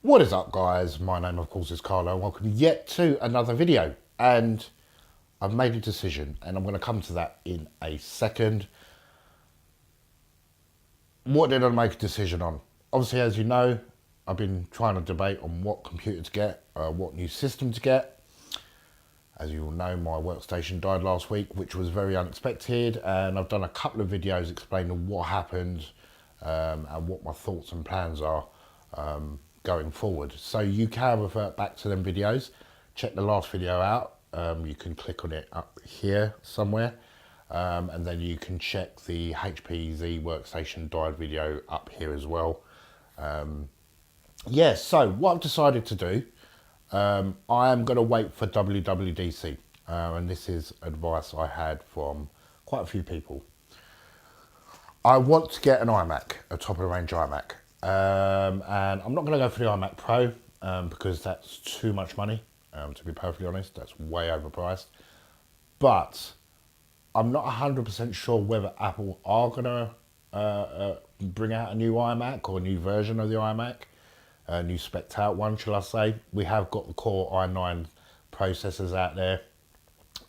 What is up, guys? My name of course is Carlo. Welcome yet to another video, and I've made a decision and I'm going to come to that in a second. What did I make a decision on? Obviously, as you know, I've been trying to debate on what computer to get, what new system to get. As you all know, my workstation died last week, which was very unexpected, and I've done a couple of videos explaining what happened and what my thoughts and plans are going forward. So you can revert back to them videos, check the last video out. You can click on it up here somewhere, and then you can check the HPZ workstation died video up here as well. Yeah, so what I've decided to do, I am going to wait for WWDC, and this is advice I had from quite a few people. I want to get an iMac, a top of the range iMac, and I'm not going to go for the iMac Pro because that's too much money, to be perfectly honest. That's way overpriced, but I'm not 100% sure whether Apple are going to bring out a new iMac or a new version of the iMac. A new spec'd out one, shall I say. We have got the Core i9 processors out there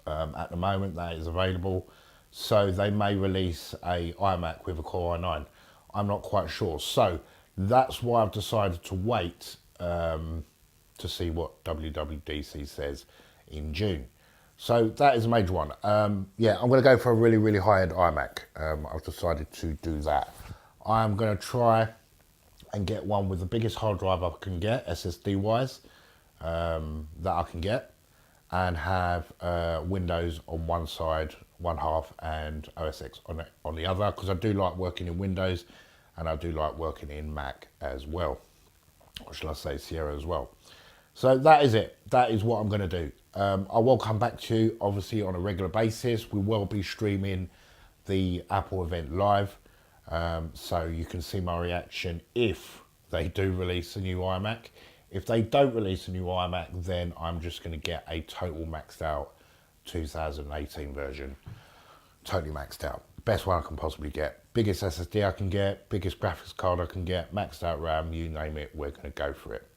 at the moment that is available. So they may release a iMac with a Core i9. I'm not quite sure. So that's why I've decided to wait to see what WWDC says in June. So that is a major one. Yeah, I'm going to go for a really, really high-end iMac. I've decided to do that. I'm going to try and get one with the biggest hard drive I can get, SSD wise, that I can get, and have Windows on one side, one half, and OS X on the other, because I do like working in Windows and I do like working in Mac as well, or shall I say Sierra as well. So that is it. That is what I'm going to do. I will come back to you obviously on a regular basis. We will be streaming the Apple event live. So you can see my reaction if they do release a new iMac. If they don't release a new iMac, then I'm just going to get a total maxed out 2018 version. Totally maxed out. Best one I can possibly get. Biggest SSD I can get, biggest graphics card I can get, maxed out RAM, you name it, we're going to go for it.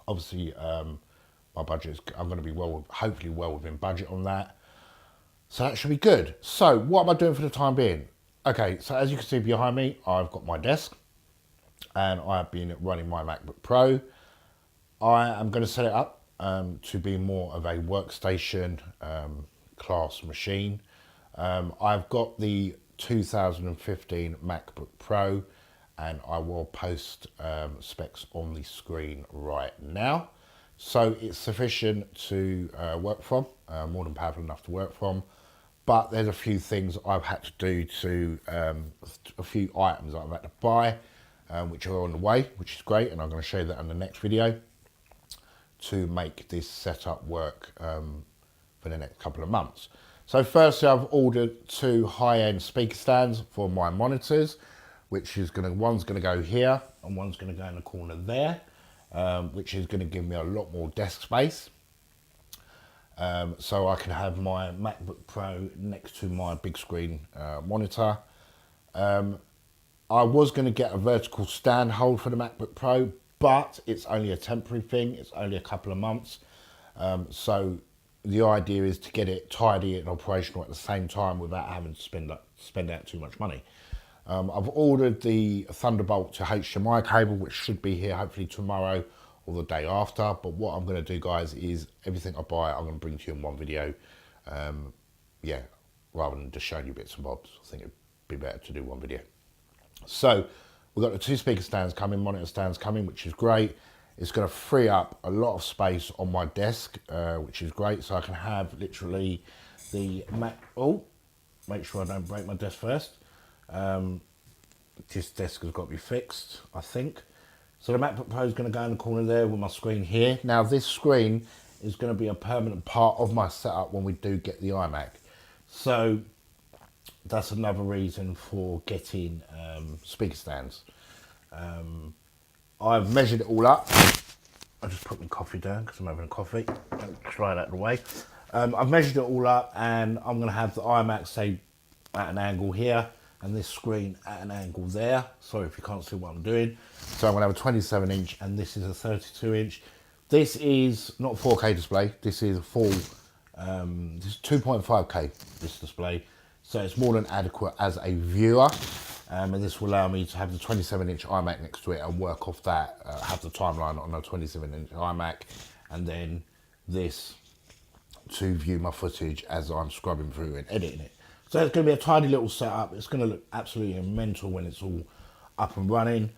Obviously, my budget is, I'm going to be hopefully well within budget on that. So that should be good. So what am I doing for the time being? Okay, so as you can see behind me, I've got my desk and I've been running my MacBook Pro. I am going to set it up to be more of a workstation class machine. I've got the 2015 MacBook Pro and I will post specs on the screen right now. So it's sufficient to work from, more than powerful enough to work from. But there's a few things I've had to do to, a few items I've had to buy, which are on the way, which is great. And I'm going to show you that in the next video to make this setup work for the next couple of months. So firstly, I've ordered 2 high-end speaker stands for my monitors, which is one's going to go here and one's going to go in the corner there, which is going to give me a lot more desk space. So I can have my MacBook Pro next to my big screen monitor. I was going to get a vertical stand hold for the MacBook Pro, but it's only a temporary thing. It's only a couple of months. So the idea is to get it tidy and operational at the same time without having to spend out too much money. I've ordered the Thunderbolt to HDMI cable, which should be here hopefully tomorrow or the day after. But what I'm going to do, guys, is everything I buy I'm going to bring to you in one video. Yeah, rather than just showing you bits and bobs. I think it'd be better to do one video. So we've got the 2 speaker stands coming, monitor stands coming, which is great. It's going to free up a lot of space on my desk, which is great. So I can have literally the Mac. Oh, make sure I don't break my desk first. This desk has got to be fixed, I think. So the MacBook Pro is going to go in the corner there with my screen here. Now this screen is going to be a permanent part of my setup when we do get the iMac. So that's another reason for getting speaker stands. I've measured it all up. I just put my coffee down because I'm having a coffee. Try that out of the way. I've measured it all up and I'm going to have the iMac, say, at an angle here. and this screen at an angle there. Sorry if you can't see what I'm doing. So I'm gonna have a 27 inch and this is a 32 inch. This is not 4K display, this is a full, this is 2.5K, this display. So it's more than adequate as a viewer. And this will allow me to have the 27 inch iMac next to it and work off that, have the timeline on a 27 inch iMac, and then this to view my footage as I'm scrubbing through and editing it. So it's going to be a tidy little setup. It's going to look absolutely mental when it's all up and running.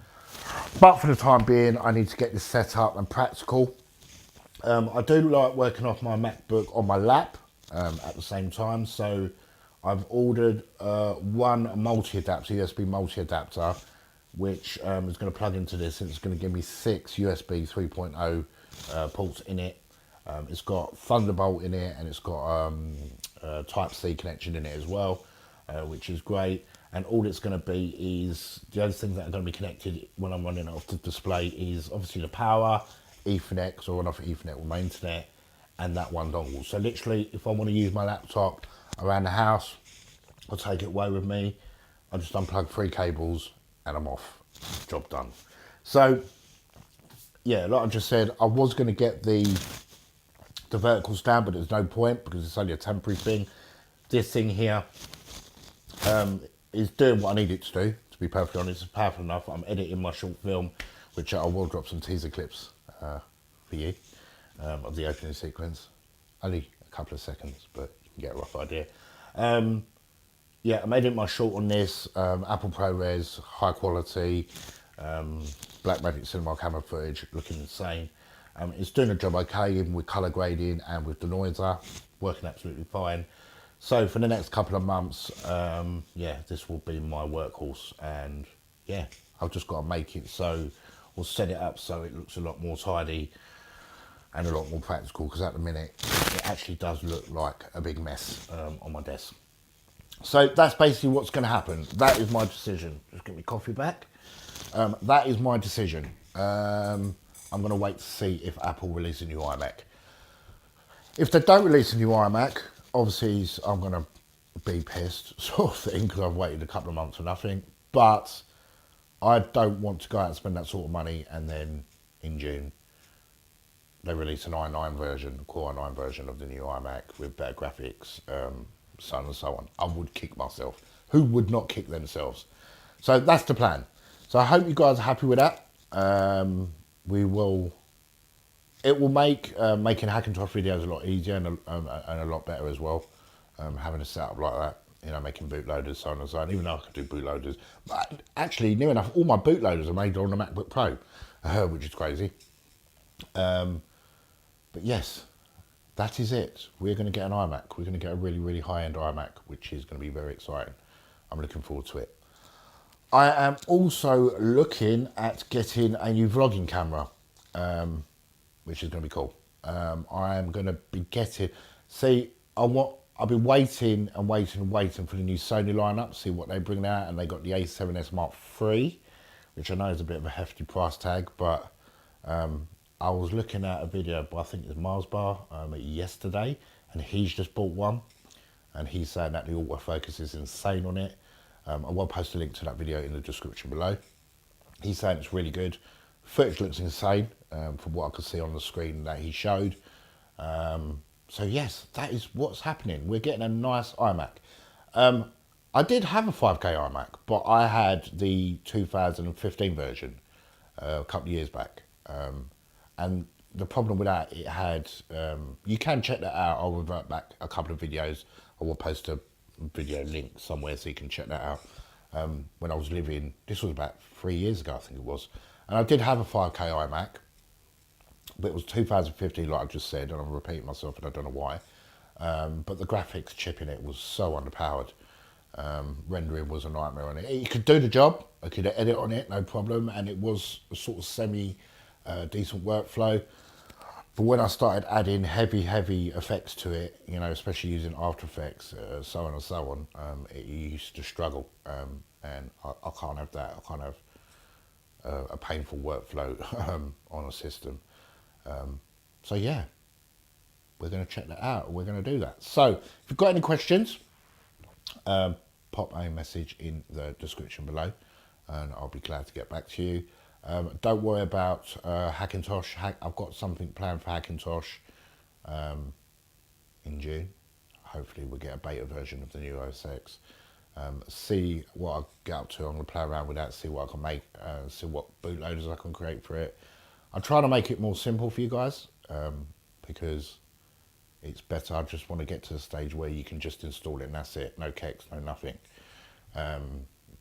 But for the time being, I need to get this set up and practical. I do like working off my MacBook on my lap at the same time. So I've ordered one multi-adapter, USB multi-adapter, which is going to plug into this, and it's going to give me 6 USB 3.0 ports in it. It's got Thunderbolt in it, and it's got Type-C connection in it as well, which is great. And all it's going to be is, the other things that are going to be connected when I'm running it off the display is obviously the power, Ethernet, because I run off Ethernet with my internet, and that one dongle. So literally, if I want to use my laptop around the house, I'll take it away with me. I'll just unplug 3 cables and I'm off. Job done. So yeah, like I just said, I was going to get the vertical stand, but there's no point because it's only a temporary thing. This thing here is doing what I need it to do, to be perfectly honest. It's powerful enough. I'm editing my short film, which I will drop some teaser clips for you of the opening sequence. Only a couple of seconds, but you can get a rough idea. Yeah, I'm editing my short on this, Apple ProRes, high quality, Blackmagic Cinema camera footage, looking insane. It's doing the job okay, even with colour grading and with the noiser, working absolutely fine. So for the next couple of months, yeah, this will be my workhorse, and yeah, I've just got to make it so, or set it up so it looks a lot more tidy and a lot more practical, because at the minute it actually does look like a big mess on my desk. So that's basically what's going to happen. That is my decision. Just get my coffee back. That is my decision. I'm going to wait to see if Apple release a new iMac. If they don't release a new iMac, obviously I'm going to be pissed, sort of thing, because I've waited a couple of months for nothing. But I don't want to go out and spend that sort of money and then in June they release an i9 version, Core i9 version of the new iMac with better graphics, so on and so on. I would kick myself. Who would not kick themselves? So that's the plan. So I hope you guys are happy with that. It will make making Hackintosh videos a lot easier and a lot better as well. Having a setup like that, you know, making bootloaders, so on and so on. Even though I could do bootloaders, but actually, near enough, all my bootloaders are made on the MacBook Pro, which is crazy. But yes, that is it. We're going to get an iMac. We're going to get a really, really high-end iMac, which is going to be very exciting. I'm looking forward to it. I am also looking at getting a new vlogging camera, which is going to be cool. I am going to be getting... See, I've been waiting and waiting for the new Sony lineup, see what they bring out, and they got the A7S Mark III, which I know is a bit of a hefty price tag, but I was looking at a video by, I think it's Mars Bar, yesterday, and he's just bought one, and he's saying that the autofocus is insane on it. I will post a link to that video in the description below. He's saying it's really good. Footage looks insane from what I could see on the screen that he showed. So yes, that is what's happening. We're getting a nice iMac. I did have a 5K iMac, but I had the 2015 version a couple of years back. And the problem with that, it had, you can check that out. I'll revert back a couple of videos. I will post a video link somewhere so you can check that out. When I was living, this was about 3 years ago, I think it was. And I did have a 5K iMac, but it was 2015, like I just said, and I'm repeating myself and I don't know why. But the graphics chip in it was so underpowered. Rendering was a nightmare on it. It could do the job. I could edit on it, no problem. And it was a sort of semi decent workflow. But when I started adding heavy effects to it, you know, especially using After Effects, so on and so on, it used to struggle. And I can't have that. I can't have a painful workflow on a system. So yeah, we're going to check that out. We're going to do that. So if you've got any questions, pop a message in the description below and I'll be glad to get back to you. Don't worry about Hackintosh. I've got something planned for Hackintosh in June. Hopefully we'll get a beta version of the new OS X. See what I get up to. I'm going to play around with that, see what I can make, see what bootloaders I can create for it. I'm trying to make it more simple for you guys because it's better. I just want to get to the stage where you can just install it and that's it. No keks, no nothing.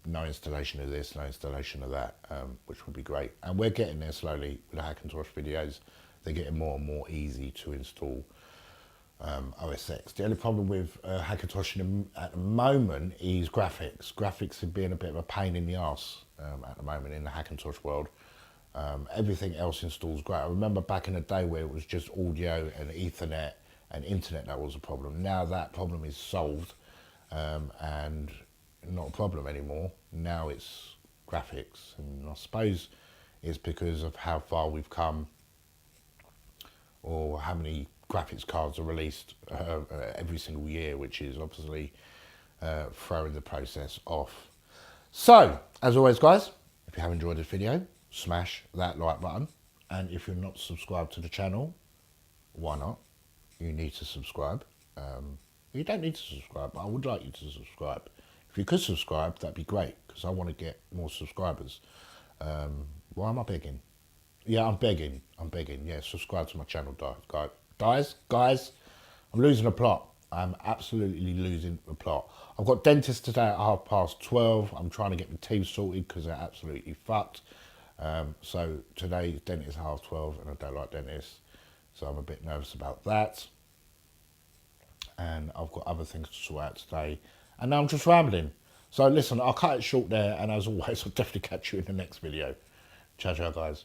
No installation of this, no installation of that, which would be great. And we're getting there slowly with the Hackintosh videos. They're getting more and more easy to install OS X. The only problem with Hackintosh at the moment is graphics. Graphics are being a bit of a pain in the arse at the moment in the Hackintosh world. Everything else installs great. I remember back in the day where it was just audio and Ethernet and internet that was a problem. Now that problem is solved and not a problem anymore. Now it's graphics, and I suppose it's because of how far we've come or how many graphics cards are released every single year, which is obviously throwing the process off. So, as always guys, if you have enjoyed this video, smash that like button, and if you're not subscribed to the channel, why not? You need to subscribe. You don't need to subscribe, but I would like you to subscribe. If you could subscribe, that'd be great, because I want to get more subscribers. Why am I begging? Yeah, I'm begging. Yeah, subscribe to my channel, guys. I'm losing the plot. I'm absolutely losing the plot. I've got dentist today at 12:30. I'm trying to get the teeth sorted because they're absolutely fucked. So today dentist 12:30, and I don't like dentists, so I'm a bit nervous about that. And I've got other things to sort out today, and now I'm just rambling. So listen, I'll cut it short there, and as always, I'll definitely catch you in the next video. Ciao, ciao, guys.